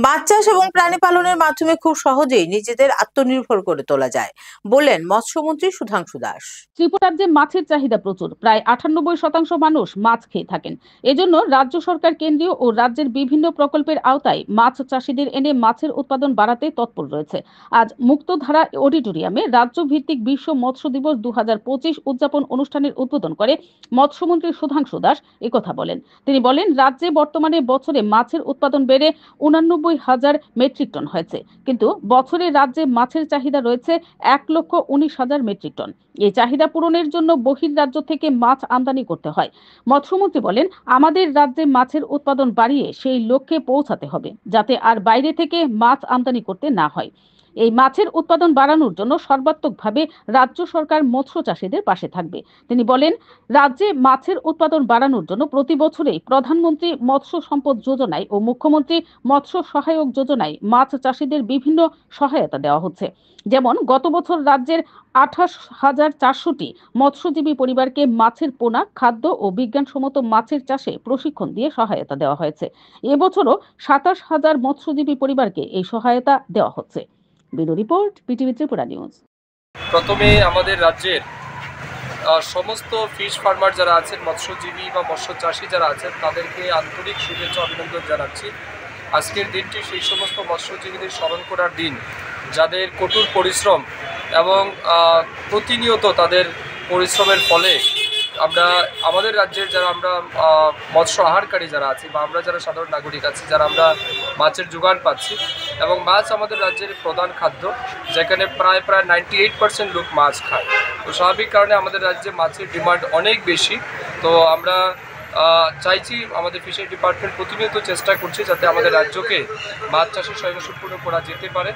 মাছ চাষ এবং প্রাণী পালনের মাধ্যমে খুব সহজেই নিজেদের আত্মনির্ভর করে তোলা যায় বললেন মৎস্যমন্ত্রী সুধাংশু দাস। ত্রিপুরা রাজ্যে মাছের চাহিদা প্রচুর, প্রায় 98% মানুষ মাছ খেয়ে থাকেন। এজন্য রাজ্য সরকার কেন্দ্রীয় ও রাজ্যের বিভিন্ন প্রকল্পের আওতায় মাছ চাষিদের এনে মাছের উৎপাদন বাড়াতে তৎপর রয়েছে। আজ মুক্তধারা অডিটোরিয়ামে রাজ্য ভিত্তিক বিশ্ব মৎস্য দিবস 2025 উদযাপন অনুষ্ঠানের উদ্বোধন করে মৎস্যমন্ত্রী সুধাংশু দাস একথা বলেন। তিনি বলেন, রাজ্যে বর্তমানে বছরে মাছের উৎপাদন বেড়ে 89,000 মেট্রিক টন হয়েছে, কিন্তু বছরে রাজ্যে মাছের চাহিদা রয়েছে 1,19,000 মেট্রিক টন। এই চাহিদা পূরণের জন্য বহির্রাজ্য থেকে মাছ আমদানি করতে হয়। মৎস্যমন্ত্রী বলেন, আমাদের রাজ্যে মাছের উৎপাদন বাড়িয়ে সেই লক্ষ্যে পৌঁছাতে হবে, যাতে আর বাইরে থেকে মাছ আমদানি করতে না হয়। এই মাছের উৎপাদন বাড়ানোর জন্য সর্বাত্মকভাবে রাজ্য সরকার মৎস্য চাষীদের পাশে থাকবে। তিনি বলেন, রাজ্যে মাছের উৎপাদন বাড়ানোর জন্য প্রতি বছরেই প্রধানমন্ত্রী মৎস্য সম্পদ যোজনায় ও মুখ্যমন্ত্রী মৎস্য সহায়ক যোজনায় মাছ চাষীদের বিভিন্ন সহায়তা দেওয়া হচ্ছে। যেমন গত বছর রাজ্যের 28,400টি মৎস্যজীবী পরিবারকে মাছের পোনা, খাদ্য ও বিজ্ঞানসম্মত মাছের চাষে প্রশিক্ষণ দিয়ে সহায়তা দেওয়া হয়েছে। এবছরও 27,000 মৎস্যজীবী পরিবারকে এই সহায়তা দেওয়া হচ্ছে। Bureau report, PTV Tripura news. প্রথমে আমাদের রাজ্যের সমস্ত ফিশ ফার্মার যারা আছেন, মৎস্যজীবী বা মৎস্য চাষী যারা আছেন, তাদেরকে আন্তরিক শুভেচ্ছা অভিনন্দন জানাচ্ছি। আজকের দিনটি সেই সমস্ত মৎস্যজীবীদের স্মরণ করার দিন, যাদের কঠোর পরিশ্রম এবং প্রতিনিয়ত তাদের পরিশ্রমের ফলে আমরা আমাদের রাজ্যের যারা আমরা মৎস্য আহারকারী যারা আছি বা আমরা যারা সাধারণ নাগরিক আছি, যারা আমরা মাছের যোগান পাচ্ছি, এবং মাছ আমাদের রাজ্যের প্রধান খাদ্য, যেখানে প্রায় 98% লোক মাছ খায়। তো স্বাভাবিক কারণে আমাদের রাজ্যে মাছের ডিমান্ড অনেক বেশি। তো আমরা চাইছি, আমাদের ফিশারি ডিপার্টমেন্ট প্রতিনিয়ত চেষ্টা করছে যাতে আমাদের রাজ্যকে মাছ চাষে স্বয়ংসম্পূর্ণ করা যেতে পারে।